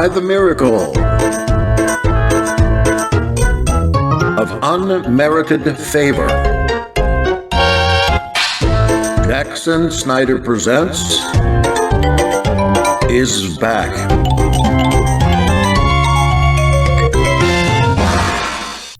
by the miracle of unmerited favor, Jackson Snyder Presents is back.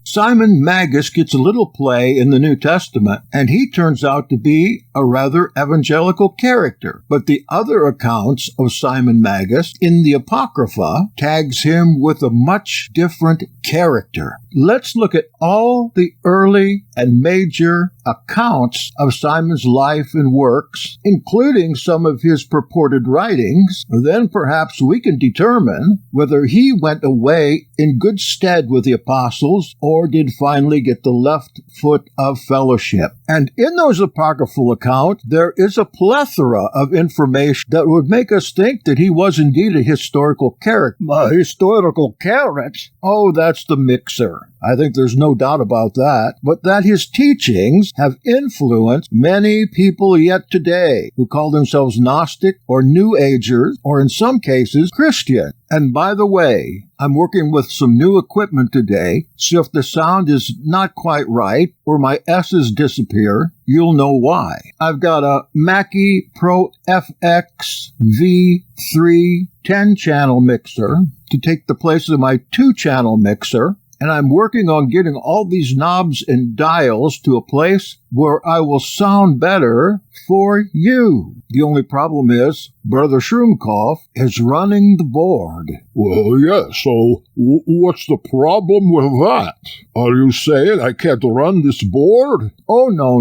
Simon Magus gets a little play in the New Testament, and he turns out to be a rather evangelical character. But the other accounts of Simon Magus in the Apocrypha tags him with a much different character. Let's look at all the early and major accounts of Simon's life and works, including some of his purported writings. Then perhaps we can determine whether he went away in good stead with the apostles or did finally get the left foot of fellowship. And in those apocryphal accounts, there is a plethora of information that would make us think that he was indeed a historical character. A historical character? Oh, that's the mixer. I think there's no doubt about that, but that his teachings have influenced many people yet today who call themselves Gnostic or New Agers, or in some cases, Christian. And by the way, I'm working with some new equipment today, so if the sound is not quite right or my S's disappear, you'll know why. I've got a Mackie Pro FX V3 10-channel mixer to take the place of my 2-channel mixer, and I'm working on getting all these knobs and dials to a place where I will sound better for you. The only problem is, Brother Shroomkoff is running the board. Well, yes, so what's the problem with that? Are you saying I can't run this board? Oh, no,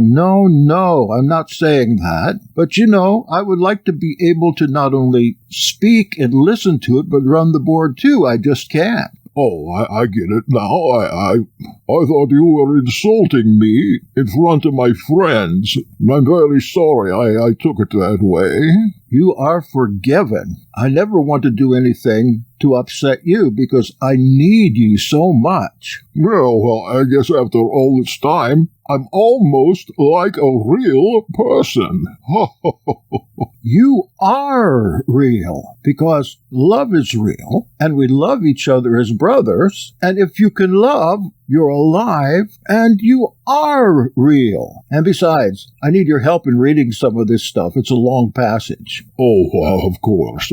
I'm not saying that. But you know, I would like to be able to not only speak and listen to it, but run the board too. I just can't. Oh, I get it now. I thought you were insulting me in front of my friends. I'm very sorry I took it that way. You are forgiven. I never want to do anything to upset you because I need you so much. Well, I guess after all this time, I'm almost like a real person. You are real because love is real, and we love each other as brothers, and if you can love, you're alive, and you are real. And besides, I need your help in reading some of this stuff. It's a long passage. Oh, of course.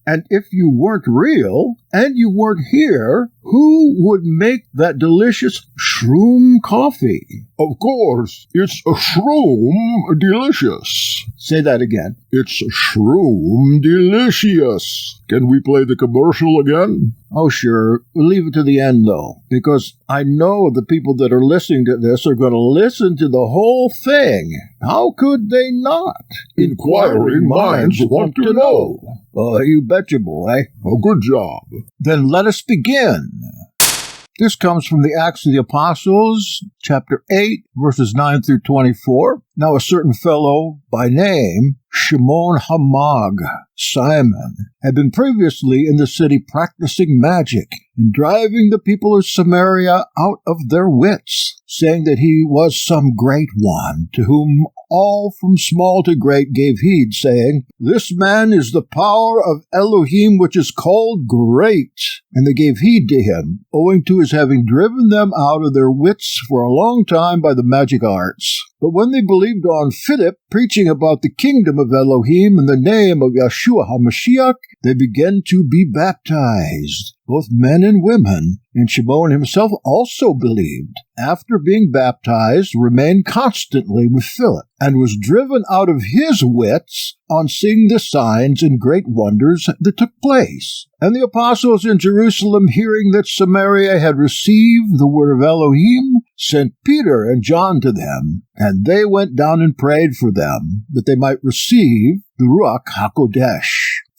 And if you weren't real, and you weren't here, who would make that delicious shroom coffee? Of course, it's a shroom delicious. Say that again. It's shroom delicious. Can we play the commercial again? Oh, sure. We'll leave it to the end, though, because I know the people that are listening to this are going to listen to the whole thing. How could they not? Inquiring minds want to know. You betcha, boy. Oh, good job. Then let us begin. This comes from the Acts of the Apostles, chapter 8, verses 9 through 24. Now a certain fellow by name, Shimon Hamag, Simon, had been previously in the city practicing magic and driving the people of Samaria out of their wits, saying that he was some great one, to whom all from small to great gave heed, saying, This man is the power of Elohim which is called Great. And they gave heed to him, owing to his having driven them out of their wits for a long time by the magic arts. But when they believed on Philip preaching about the kingdom of Elohim in the name of Yeshua HaMashiach, they began to be baptized, both men and women, and Shimon himself also believed. After being baptized, remained constantly with Philip, and was driven out of his wits on seeing the signs and great wonders that took place. And the apostles in Jerusalem, hearing that Samaria had received the word of Elohim, sent Peter and John to them, and they went down and prayed for them, that they might receive the Ruach HaKodesh.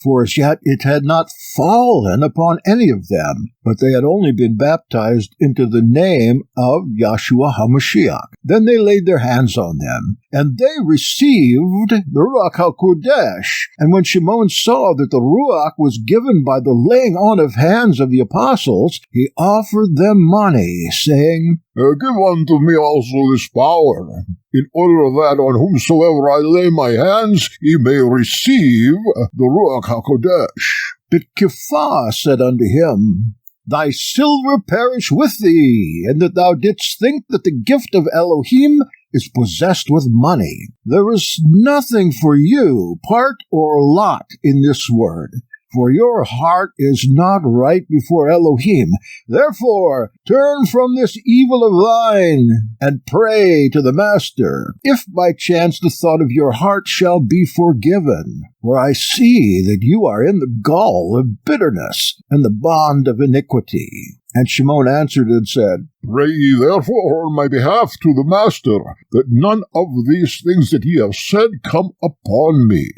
For as yet it had not fallen upon any of them, but they had only been baptized into the name of Yeshua HaMashiach. Then they laid their hands on them, and they received the Ruach HaKodesh. And when Shimon saw that the Ruach was given by the laying on of hands of the apostles, he offered them money, saying, Give unto me also this power, in order that on whomsoever I lay my hands, he may receive the Ruach HaKodesh. But Kepha said unto him, Thy silver perish with thee, and that thou didst think that the gift of Elohim is possessed with money. There is nothing for you, part or lot, in this word. For your heart is not right before Elohim. Therefore, turn from this evil of thine, and pray to the Master, if by chance the thought of your heart shall be forgiven. For I see that you are in the gall of bitterness, and the bond of iniquity. And Shimon answered and said, Pray ye therefore on my behalf to the Master, that none of these things that ye have said come upon me.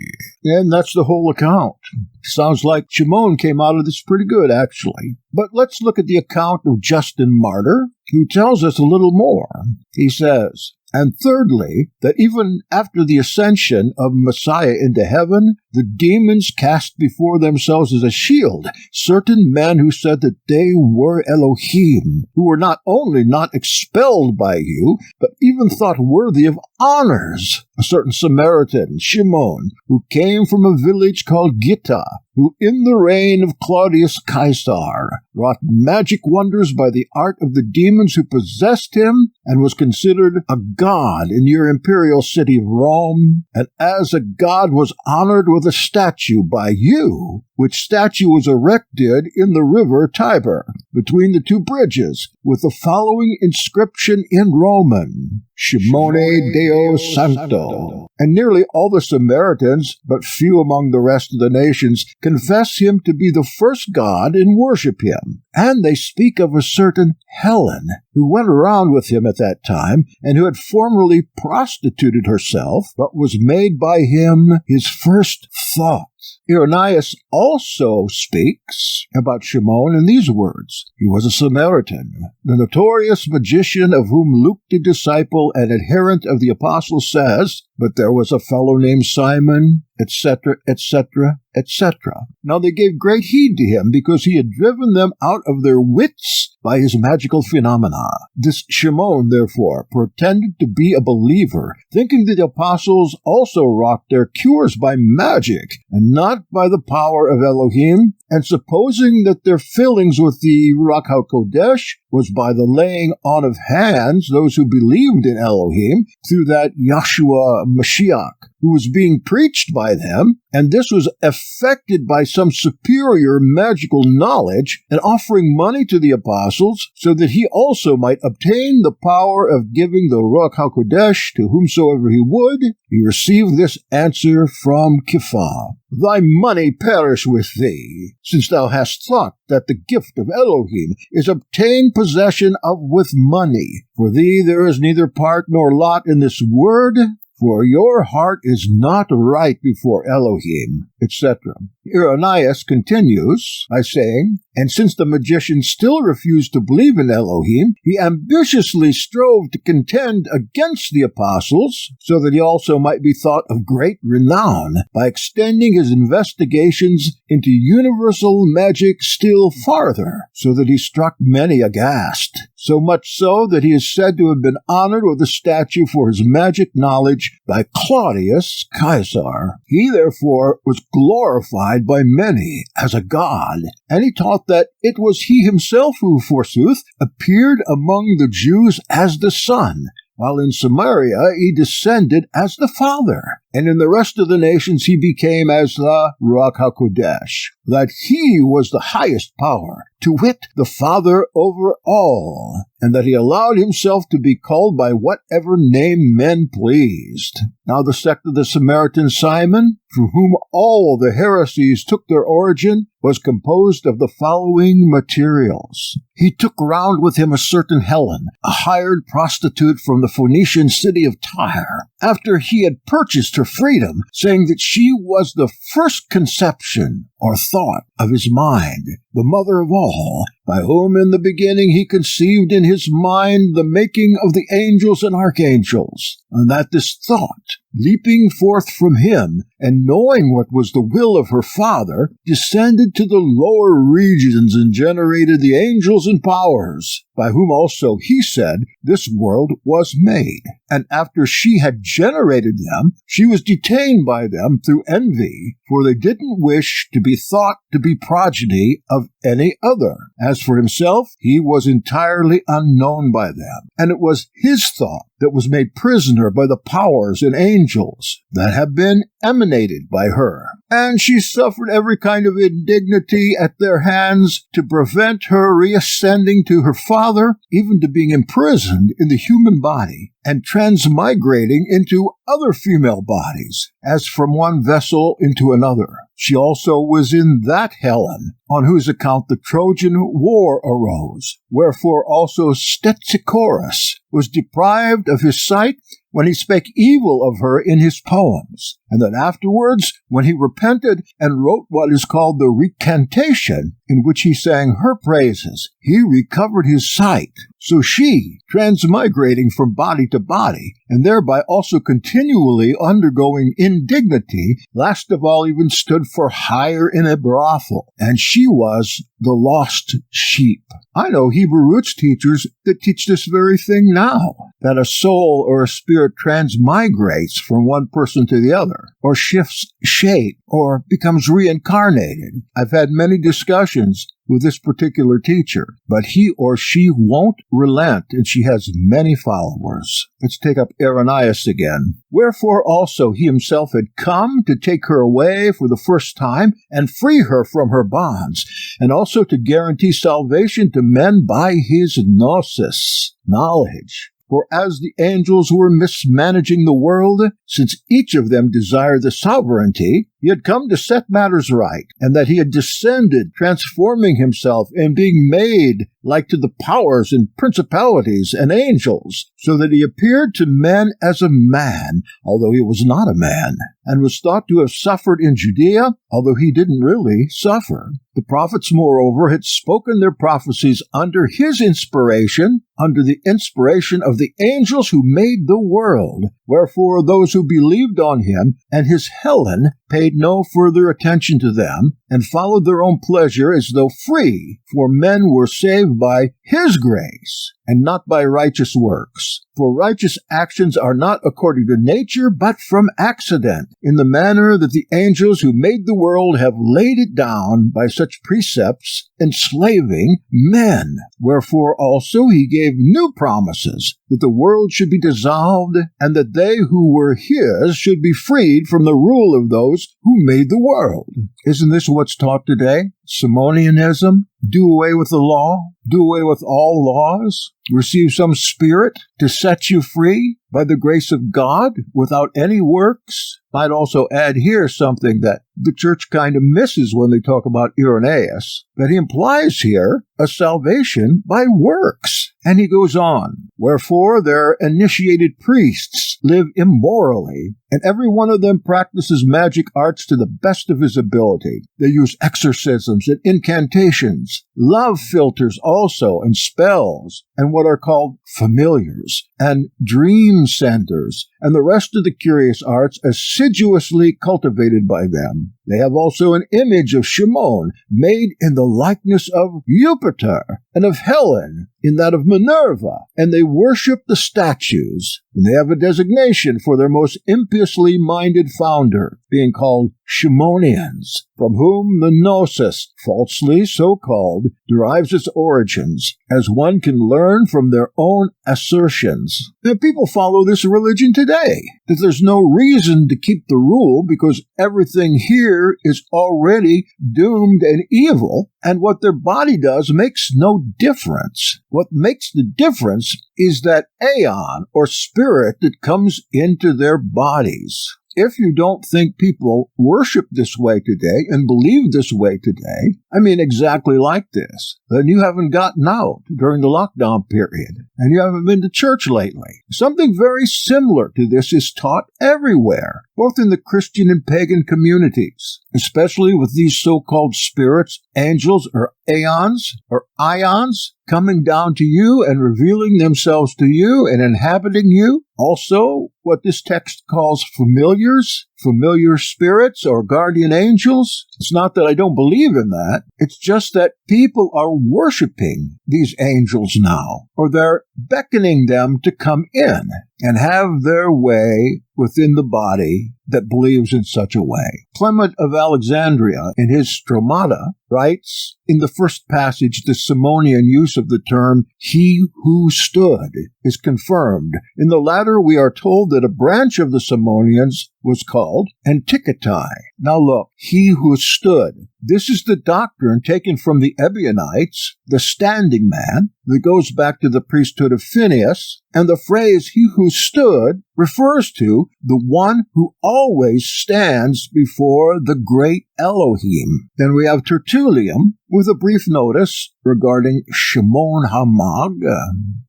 And that's the whole account. Sounds like Shimon came out of this pretty good, actually. But let's look at the account of Justin Martyr, who tells us a little more. He says, And thirdly, that even after the ascension of Messiah into heaven, the demons cast before themselves as a shield certain men who said that they were Elohim, who were not only not expelled by you, but even thought worthy of honors. A certain Samaritan, Shimon, who came from a village called Gitta, who in the reign of Claudius Caesar wrought magic wonders by the art of the demons who possessed him, and was considered a god in your imperial city of Rome, and as a god was honored with a statue by you, which statue was erected in the river Tiber, between the two bridges, with the following inscription in Roman, Shimone Deo Sancto. And nearly all the Samaritans, but few among the rest of the nations, confess him to be the first god and worship him. And they speak of a certain Helen, who went around with him at that time, and who had formerly prostituted herself, but was made by him his first thought. Irenaeus also speaks about Shimon in these words. He was a Samaritan, the notorious magician of whom Luke the disciple and adherent of the apostle says, But there was a fellow named Simon, etc., etc., etc. Now they gave great heed to him because he had driven them out of their wits by his magical phenomena. This Shimon, therefore, pretended to be a believer, thinking that the apostles also wrought their cures by magic, and not by the power of Elohim, and supposing that their fillings with the Ruach HaKodesh was by the laying on of hands, those who believed in Elohim, through that Yahshua Mashiach, who was being preached by them, and this was effected by some superior magical knowledge, and offering money to the apostles, so that he also might obtain the power of giving the Ruach HaKodesh to whomsoever he would, he received this answer from Kepha, Thy money perish with thee, since thou hast thought that the gift of Elohim is obtained possession of with money. For thee there is neither part nor lot in this word, for your heart is not right before Elohim, etc. Irenaeus continues by saying, And since the magician still refused to believe in Elohim, he ambitiously strove to contend against the apostles, so that he also might be thought of great renown, by extending his investigations into universal magic still farther, so that he struck many aghast. So much so that he is said to have been honored with a statue for his magic knowledge by Claudius Caesar. He therefore was glorified by many as a god, and he taught that it was he himself who, forsooth, appeared among the Jews as the Son, while in Samaria he descended as the Father, and in the rest of the nations he became as the Ruach HaKodesh, that he was the highest power, to wit, the Father over all, and that he allowed himself to be called by whatever name men pleased. Now the sect of the Samaritan Simon, from whom all the heresies took their origin, was composed of the following materials. He took round with him a certain Helen, a hired prostitute from the Phoenician city of Tyre, after he had purchased her freedom, saying that she was the first conception or thought of his mind. the mother of all, by whom in the beginning he conceived in his mind the making of the angels and archangels, and that this thought, leaping forth from him, and knowing what was the will of her Father, descended to the lower regions and generated the angels and powers, by whom also he said this world was made. And after she had generated them, she was detained by them through envy, for they didn't wish to be thought to be progeny of any other. As for himself, he was entirely unknown by them, and it was his thought that was made prisoner by the powers and angels that have been emanated by her. And she suffered every kind of indignity at their hands to prevent her reascending to her Father, even to being imprisoned in the human body and transmigrating into other female bodies, as from one vessel into another. She also was in that Helen, on whose account the Trojan War arose, wherefore also Stesichorus was deprived of his sight when he spake evil of her in his poems, and that afterwards, when he repented and wrote what is called the recantation, in which he sang her praises, he recovered his sight. So she, transmigrating from body to body, and thereby also continually undergoing indignity, last of all even stood for hire in a brothel, and she was the lost sheep. I know Hebrew roots teachers that teach this very thing now, that a soul or a spirit transmigrates from one person to the other, or shifts shape, or becomes reincarnated. I've had many discussions with this particular teacher, but he or she won't relent, and she has many followers. Let's take up Irenaeus again. Wherefore also he himself had come to take her away for the first time and free her from her bonds, and also to guarantee salvation to men by his gnosis, knowledge. For as the angels were mismanaging the world, since each of them desired the sovereignty, he had come to set matters right, and that he had descended, transforming himself and being made like to the powers and principalities and angels, so that he appeared to men as a man, although he was not a man, and was thought to have suffered in Judea, although he didn't really suffer. The prophets, moreover, had spoken their prophecies under his inspiration, under the inspiration of the angels who made the world. Wherefore those who believed on him and his Helen paid no further attention to them, and followed their own pleasure as though free, for men were saved by his grace, and not by righteous works. For righteous actions are not according to nature, but from accident, in the manner that the angels who made the world have laid it down by such precepts, enslaving men. Wherefore also he gave new promises, that the world should be dissolved, and that they who were his should be freed from the rule of those who made the world. Isn't this what's taught today? Simonianism? Do away with the law? Do away with all laws? Receive some spirit to set you free by the grace of God without any works? Might also add here something that the church kind of misses when they talk about Irenaeus, that he implies here a salvation by works. And he goes on, wherefore their initiated priests live immorally, and every one of them practices magic arts to the best of his ability. They use exorcisms and incantations, love philters also, and spells, and what are called familiars, and dream senders, and the rest of the curious arts assiduously cultivated by them. They have also an image of Shimon, made in the likeness of Jupiter, and of Helen, in that of Minerva, and they worship the statues, and they have a designation for their most impiously minded founder, being called Shimonians, from whom the Gnosis, falsely so called, derives its origins, as one can learn from their own assertions. Now, people follow this religion today, that there's no reason to keep the rule because everything here is already doomed and evil, and what their body does makes no difference. What makes the difference is that aeon, or spirit, that comes into their bodies. If you don't think people worship this way today and believe this way today, I mean exactly like this, then you haven't gotten out during the lockdown period, and you haven't been to church lately. Something very similar to this is taught everywhere, both in the Christian and pagan communities, especially with these so-called spirits, angels, or aeons, or ions, coming down to you and revealing themselves to you and inhabiting you. Also, what this text calls familiars, familiar spirits, or guardian angels. It's not that I don't believe in that. It's just that people are worshiping these angels now, or they're beckoning them to come in and have their way within the body that believes in such a way. Clement of Alexandria, in his Stromata, writes, in the first passage, the Simonian use of the term "he who stood" is confirmed. In the latter, we are told that a branch of the Simonians was called Antiquitae. Now look, he who stood. This is the doctrine taken from the Ebionites, the standing man, that goes back to the priesthood of Phineas, and the phrase "he who stood" refers to the one who always stands before the great Elohim. Then we have Tertullian with a brief notice regarding Shimon HaMag,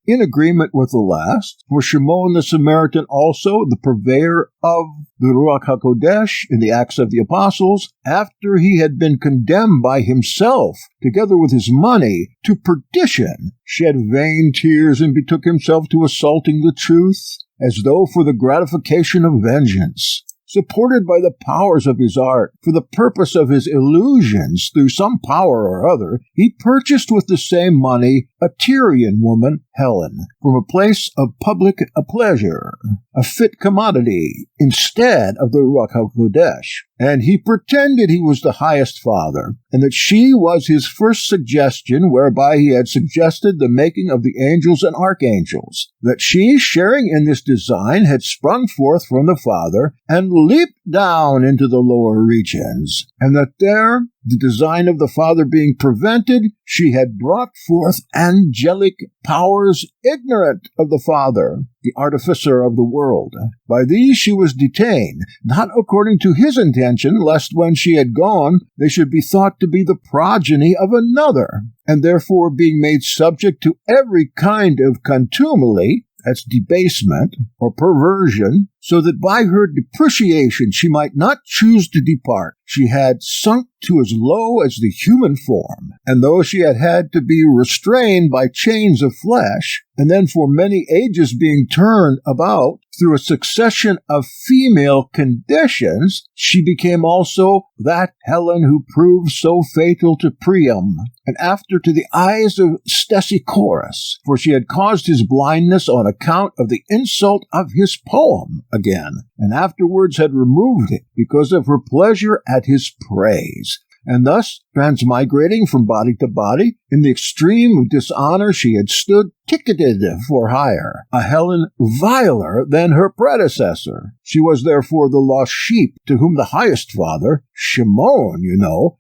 in agreement with the last, for Shimon the Samaritan also, the purveyor of the Ruach HaKodesh in the Acts of the Apostles, after he had been condemned by himself, together with his money, to perdition, shed vain tears and betook himself to assaulting the truth, as though for the gratification of vengeance. Supported by the powers of his art, for the purpose of his illusions through some power or other, he purchased with the same money a Tyrian woman, Helena, from a place of public pleasure, a fit commodity, instead of the Ruach HaKodesh. And he pretended he was the highest father, and that she was his first suggestion whereby he had suggested the making of the angels and archangels, that she, sharing in this design, had sprung forth from the Father and leaped down into the lower regions, and that there, the design of the Father being prevented, she had brought forth angelic powers ignorant of the Father, the artificer of the world. By these she was detained, not according to his intention, lest when she had gone, they should be thought to be the progeny of another, and therefore being made subject to every kind of contumely, that's debasement, or perversion, so that by her depreciation she might not choose to depart. She had sunk to as low as the human form, and though she had had to be restrained by chains of flesh, and then for many ages being turned about through a succession of female conditions, she became also that Helen who proved so fatal to Priam, and after to the eyes of Stesichorus, for she had caused his blindness on account of the insult of his poem again, and afterwards had removed it because of her pleasure at his praise. And thus, transmigrating from body to body, in the extreme of dishonor she had stood ticketed for hire, a Helen viler than her predecessor. She was therefore the lost sheep to whom the highest father, Shimon,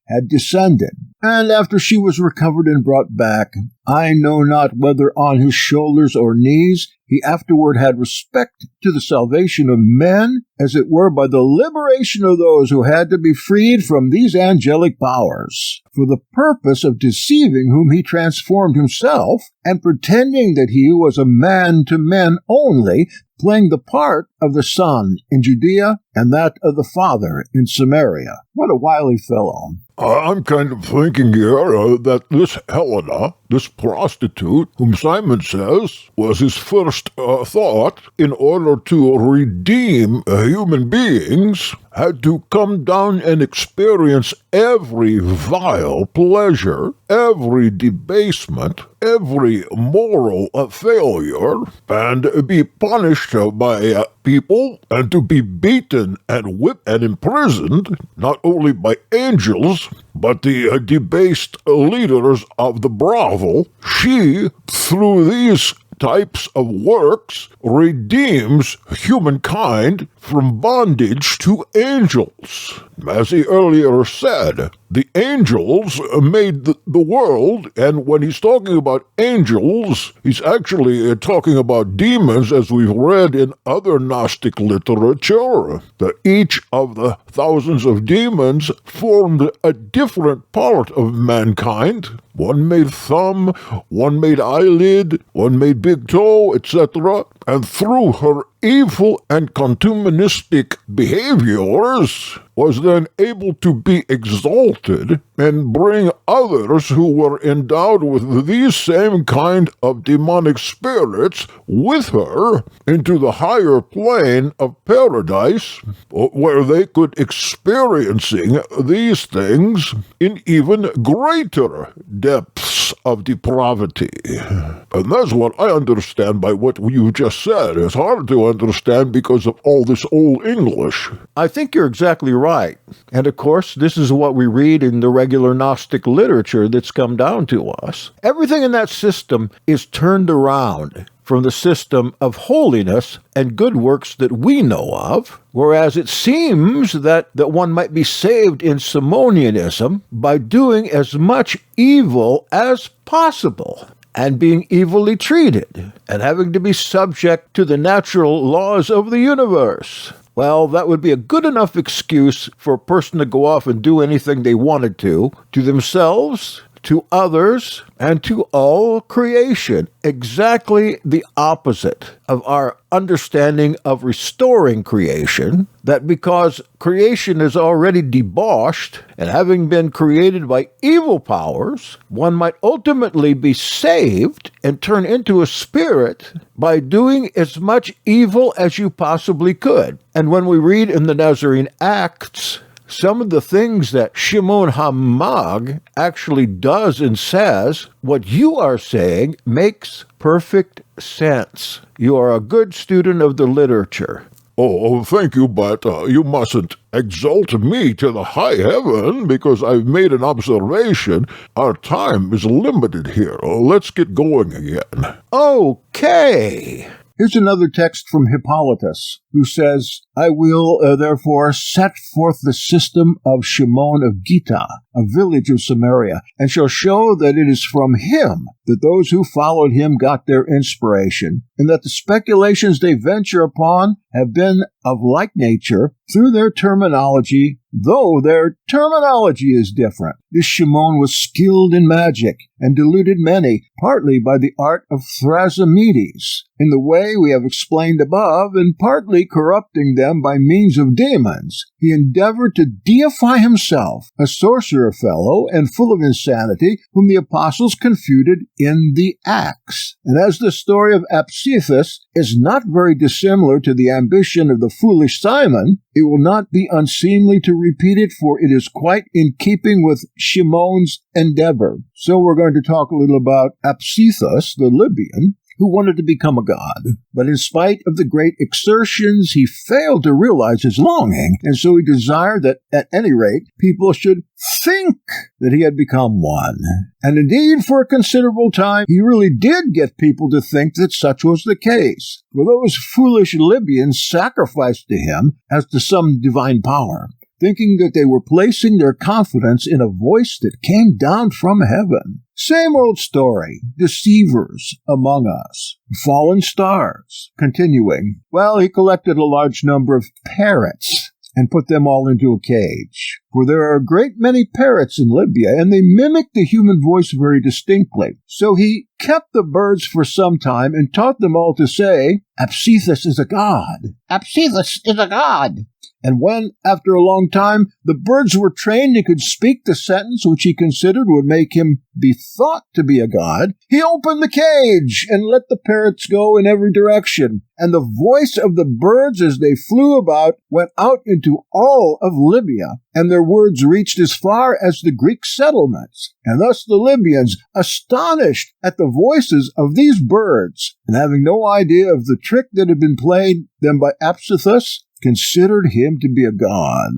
had descended. And after she was recovered and brought back, I know not whether on his shoulders or knees, he afterward had respect to the salvation of men, as it were by the liberation of those who had to be freed from these angelic powers, for the purpose of deceiving whom he transformed himself, and pretending that he was a man to men only, playing the part of the Son in Judea and that of the Father in Samaria. What a wily fellow. I'm kind of thinking here that this Helena, this prostitute, whom Simon says was his first thought in order to redeem human beings, had to come down and experience every vile pleasure, every debasement, every moral failure, and be punished by people, and to be beaten and whipped and imprisoned, not only by angels, but the debased leaders of the brothel. She, through these types of works, redeems humankind from bondage to angels. As he earlier said, the angels made the world, and when he's talking about angels, he's actually talking about demons, as we've read in other Gnostic literature, that each of the thousands of demons formed a different part of mankind. One made thumb, one made eyelid, one made big toe, etc. and through her evil and contumanistic behaviors was then able to be exalted and bring others who were endowed with these same kind of demonic spirits with her into the higher plane of paradise, where they could experiencing these things in even greater depths of depravity. And that's what I understand by what you just said. It's hard to understand because of all this old English. I think you're exactly right. And of course, this is what we read in the regular Gnostic literature that's come down to us. Everything in that system is turned around from the system of holiness and good works that we know of, whereas it seems that one might be saved in Simonianism by doing as much evil as possible and being evilly treated and having to be subject to the natural laws of the universe. Well, that would be a good enough excuse for a person to go off and do anything they wanted to themselves, to others, and to all creation. Exactly the opposite of our understanding of restoring creation, that because creation is already debauched, and having been created by evil powers, one might ultimately be saved and turn into a spirit by doing as much evil as you possibly could. And when we read in the Nazarene Acts, some of the things that Shimon HaMag actually does and says, what you are saying makes perfect sense. You are a good student of the literature. Oh, thank you, but you mustn't exalt me to the high heaven because I've made an observation. Our time is limited here. Let's get going again. Okay. Here's another text from Hippolytus, who says, I will therefore set forth the system of Shimon of Gita, a village of Samaria, and shall show that it is from him that those who followed him got their inspiration, and that the speculations they venture upon have been of like nature through their terminology, though their terminology is different. This Shimon was skilled in magic and deluded many, partly by the art of Thrasymedes, in the way we have explained above, and partly corrupting them by means of demons. He endeavored to deify himself, a sorcerer fellow and full of insanity, whom the apostles confuted in the Acts. And as the story of Apsithus is not very dissimilar to the ambition of the foolish Simon, it will not be unseemly to repeat it, for it is quite in keeping with Shimon's endeavor. So we're going to talk a little about Apsithus, the Libyan, who wanted to become a god. But in spite of the great exertions, he failed to realize his longing, and so he desired that, at any rate, people should think that he had become one. And indeed, for a considerable time, he really did get people to think that such was the case. For those foolish Libyans sacrificed to him as to some divine power, thinking that they were placing their confidence in a voice that came down from heaven. Same old story, deceivers among us, fallen stars. Continuing, well, he collected a large number of parrots and put them all into a cage. For there are a great many parrots in Libya, and they mimic the human voice very distinctly. So he kept the birds for some time and taught them all to say, Apsithus is a god. Apsithus is a god. And when, after a long time, the birds were trained and could speak the sentence which he considered would make him be thought to be a god, he opened the cage and let the parrots go in every direction. And the voice of the birds as they flew about went out into all of Libya, and their words reached as far as the Greek settlements. And thus the Libyans, astonished at the voices of these birds, and having no idea of the trick that had been played them by Apsithus, considered him to be a god,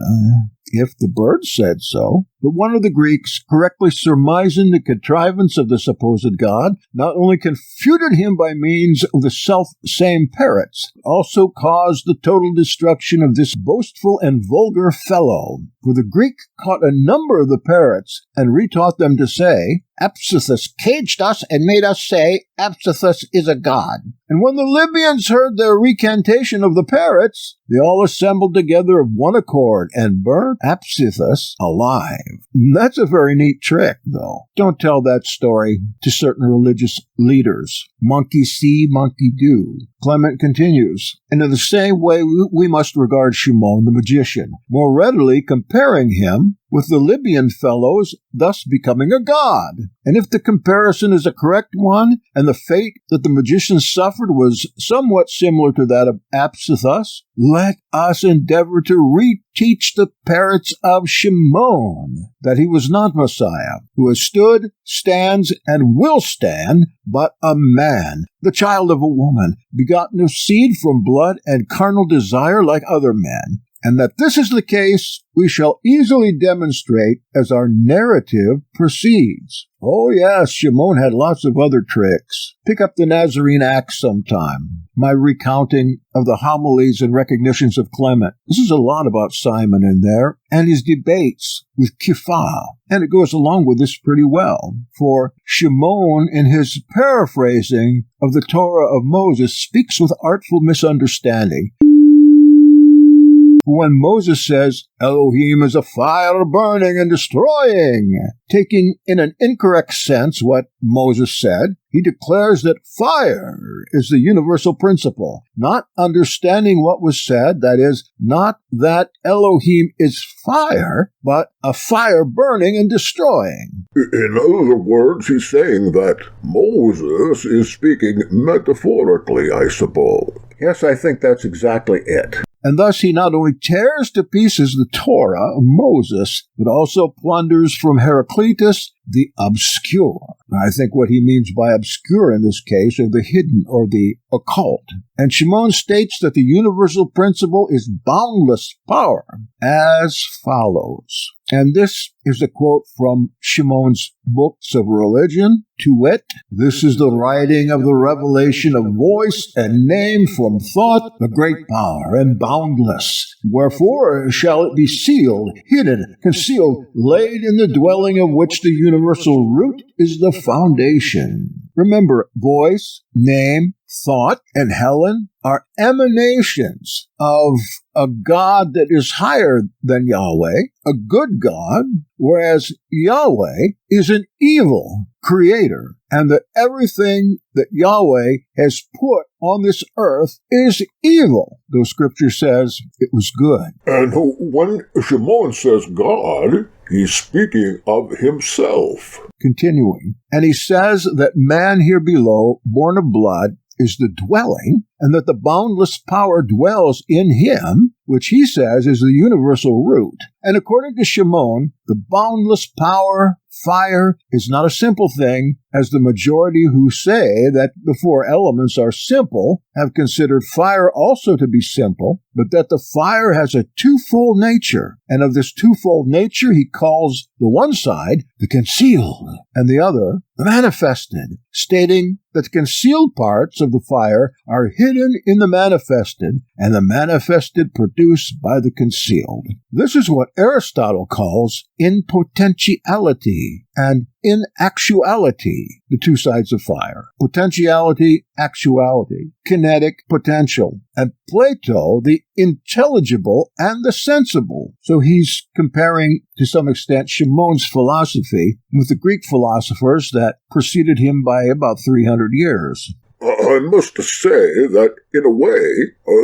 if the birds said so. But one of the Greeks, correctly surmising the contrivance of the supposed god, not only confuted him by means of the self-same parrots, but also caused the total destruction of this boastful and vulgar fellow. For the Greek caught a number of the parrots and retaught them to say, Apsithus caged us and made us say, Apsithus is a god. And when the Libyans heard their recantation of the parrots, they all assembled together of one accord and burned Apsithus alive. That's a very neat trick, though. Don't tell that story to certain religious leaders. Monkey see, monkey do. Clement continues, and in the same way we must regard Shimon the magician, more readily comparing him with the Libyan fellows, thus becoming a god. And if the comparison is a correct one, and the fate that the magician suffered was somewhat similar to that of Absithus, let us endeavor to reteach the parrots of Shimon that he was not Messiah, who has stood, stands, and will stand, but a man, the child of a woman, begotten of seed from blood and carnal desire like other men. And that this is the case, we shall easily demonstrate as our narrative proceeds. Oh yes, Shimon had lots of other tricks. Pick up the Nazarene Acts sometime. My recounting of the homilies and recognitions of Clement. This is a lot about Simon in there, and his debates with Kepha. And it goes along with this pretty well. For Shimon, in his paraphrasing of the Torah of Moses, speaks with artful misunderstanding. When Moses says, Elohim is a fire burning and destroying, taking in an incorrect sense what Moses said, he declares that fire is the universal principle, not understanding what was said, that is, not that Elohim is fire, but a fire burning and destroying. In other words, he's saying that Moses is speaking metaphorically, I suppose. Yes, I think that's exactly it. And thus he not only tears to pieces the Torah of Moses, but also plunders from Heraclitus the obscure. I think what he means by obscure in this case are the hidden or the occult. And Shimon states that the universal principle is boundless power as follows. And this is a quote from Shimon's Books of Religion, to wit, this is the writing of the revelation of voice and name from thought, the great power and boundless. Wherefore shall it be sealed, hidden, concealed, laid in the dwelling of which the universal root is the foundation. Remember, voice, name, thought, and Helen are emanations of a God that is higher than Yahweh, a good God, whereas Yahweh is an evil creator, and that everything that Yahweh has put on this earth is evil, though Scripture says it was good. And when Shimon says God, he's speaking of himself. Continuing, and he says that man here below, born of blood, is the dwelling, and that the boundless power dwells in him, which he says is the universal root. And according to Shimon, the boundless power, fire, is not a simple thing, as the majority who say that the four elements are simple have considered fire also to be simple, but that the fire has a twofold nature, and of this twofold nature he calls the one side the concealed, and the other the manifested, stating that the concealed parts of the fire are hidden in the manifested, and the manifested produced by the concealed. This is what Aristotle calls impotentiality and inactuality, the two sides of fire. Potentiality, actuality, kinetic, potential, and Plato, the intelligible and the sensible. So he's comparing, to some extent, Shimon's philosophy with the Greek philosophers that preceded him by about 300 years. I must say that, in a way,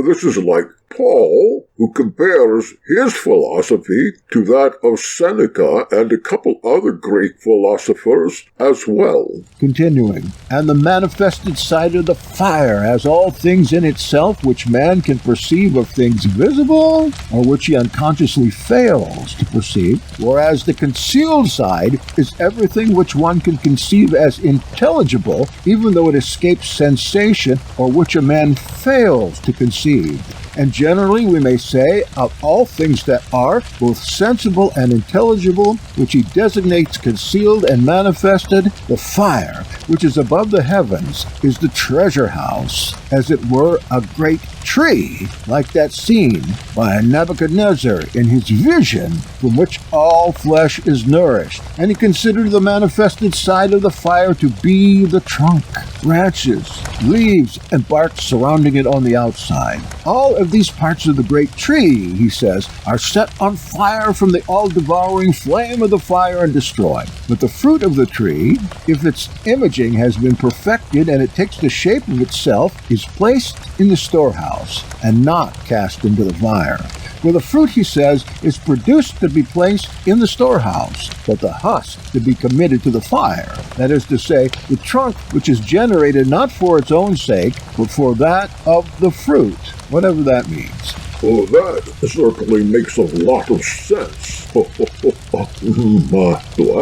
this is like Paul, who compares his philosophy to that of Seneca and a couple other Greek philosophers as well. Continuing, and the manifested side of the fire has all things in itself which man can perceive of things visible, or which he unconsciously fails to perceive, whereas the concealed side is everything which one can conceive as intelligible, even though it escapes sensation, or which a man fails to conceive. And generally we may say, of all things that are both sensible and intelligible, which he designates concealed and manifested, the fire, which is above the heavens, is the treasure house, as it were a great tree, like that seen by Nebuchadnezzar in his vision, from which all flesh is nourished. And he considered the manifested side of the fire to be the trunk, branches, leaves, and bark surrounding it on the outside, all of these parts of the great tree, he says, are set on fire from the all-devouring flame of the fire and destroyed. But the fruit of the tree, if its imaging has been perfected and it takes the shape of itself, is placed in the storehouse and not cast into the fire. For the fruit, he says, is produced to be placed in the storehouse, but the husk to be committed to the fire. That is to say, the trunk which is generated not for its own sake, but for that of the fruit, whatever that means. Well, that certainly makes a lot of sense. Do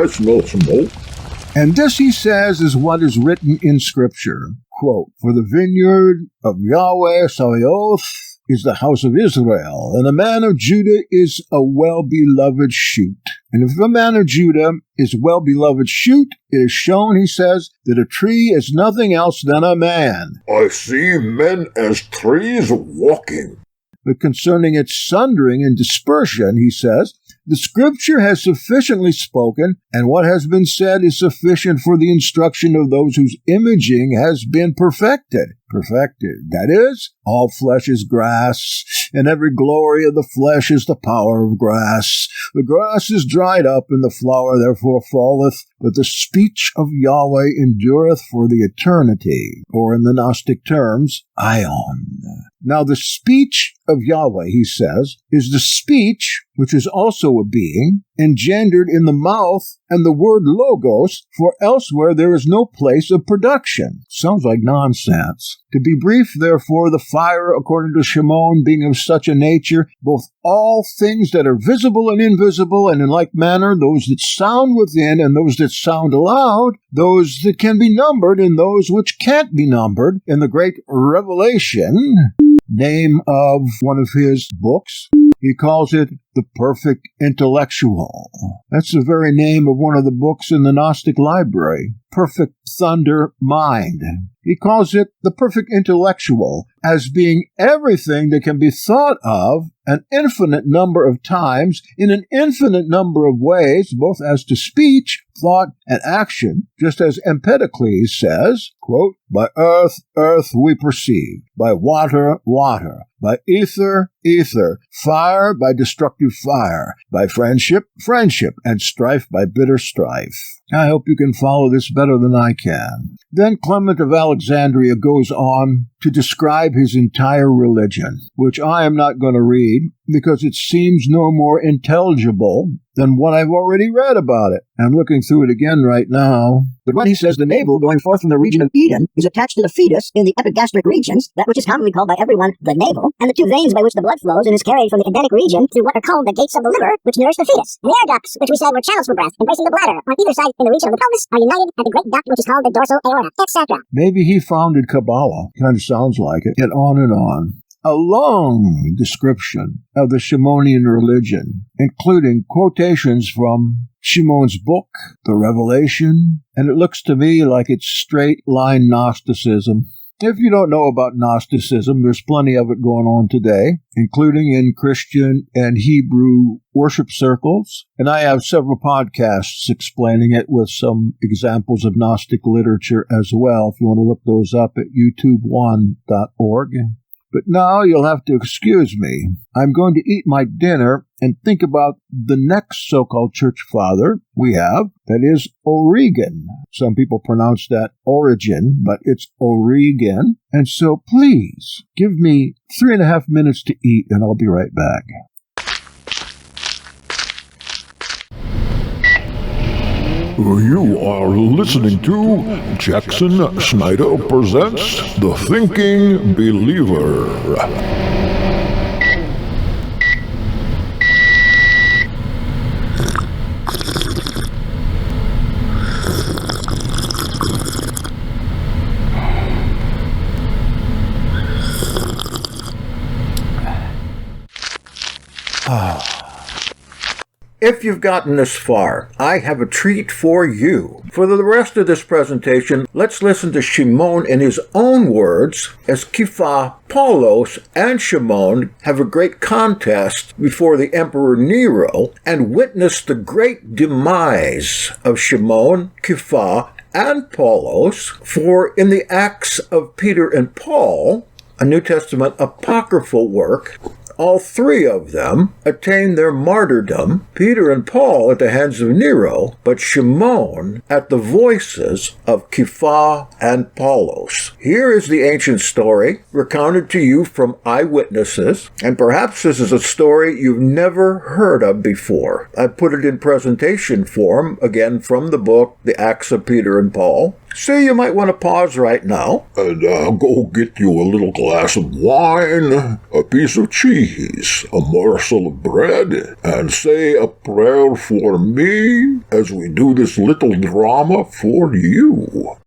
I smell smoke? And this, he says, is what is written in Scripture. Quote, "For the vineyard of Yahweh Sabaoth is the house of Israel, and a man of Judah is a well-beloved shoot. And if a man of Judah is a well-beloved shoot, it is shown," he says, "that a tree is nothing else than a man. I see men as trees walking." But concerning its sundering and dispersion, he says, "The Scripture has sufficiently spoken, and what has been said is sufficient for the instruction of those whose imaging has been perfected." Perfected. That is, all flesh is grass, and every glory of the flesh is the power of grass. The grass is dried up, and the flower therefore falleth, but the speech of Yahweh endureth for the eternity, or in the Gnostic terms, aion. Now the speech of Yahweh, he says, is the speech, which is also a being, engendered in the mouth and the word logos, for elsewhere there is no place of production. Sounds like nonsense. To be brief, therefore, the fire, according to Shimon, being of such a nature, both all things that are visible and invisible, and in like manner those that sound within and those that sound aloud, those that can be numbered and those which can't be numbered, in the great Revelation, name of one of his books, he calls it the perfect intellectual. That's the very name of one of the books in the Gnostic library, Perfect Thunder Mind. He calls it the perfect intellectual, as being everything that can be thought of an infinite number of times in an infinite number of ways, both as to speech, thought, and action, just as Empedocles says, quote, "By earth, earth we perceive, by water, water, by ether, ether, fire by destructive fire, by friendship, friendship, and strife by bitter strife." I hope you can follow this better than I can. Then Clement of Alexandria goes on to describe his entire religion, which I am not going to read because it seems no more intelligible than what I've already read about it. I'm looking through it again right now. But when he says the navel going forth from the region of Eden is attached to the fetus in the epigastric regions, that which is commonly called by everyone the navel, and the two veins by which the blood flows and is carried from the Edenic region through what are called the gates of the liver, which nourish the fetus, and the air ducts, which we said were channels for breath, embracing the bladder, on either side in the region of the pelvis, are united at the great duct which is called the dorsal aorta, etc. Maybe he founded Kabbalah. Kind of sounds like it. And on and on. A long description of the Shimonian religion, including quotations from Shimon's book, The Revelation, and it looks to me like it's straight-line Gnosticism. If you don't know about Gnosticism, there's plenty of it going on today, including in Christian and Hebrew worship circles, and I have several podcasts explaining it with some examples of Gnostic literature as well, if you want to look those up at youtube1.org. But now you'll have to excuse me. I'm going to eat my dinner and think about the next so-called church father we have, that is Origen. Some people pronounce that Origin, but it's Origen. And so please, give me 3.5 minutes to eat and I'll be right back. You are listening to Jackson Snyder presents The Thinking Believer. If you've gotten this far, I have a treat for you. For the rest of this presentation, let's listen to Shimon in his own words, as Kepha, Paulos, and Shimon have a great contest before the Emperor Nero and witness the great demise of Shimon, Kepha, and Paulos. For in the Acts of Peter and Paul, a New Testament apocryphal work. All three of them attained their martyrdom, Peter and Paul at the hands of Nero, but Shimon at the voices of Kepha and Apollos. Here is the ancient story, recounted to you from eyewitnesses, and perhaps this is a story you've never heard of before. I put it in presentation form, again from the book, The Acts of Peter and Paul. So you might want to pause right now. And go get you a little glass of wine, a piece of cheese, a morsel of bread, and say a prayer for me as we do this little drama for you.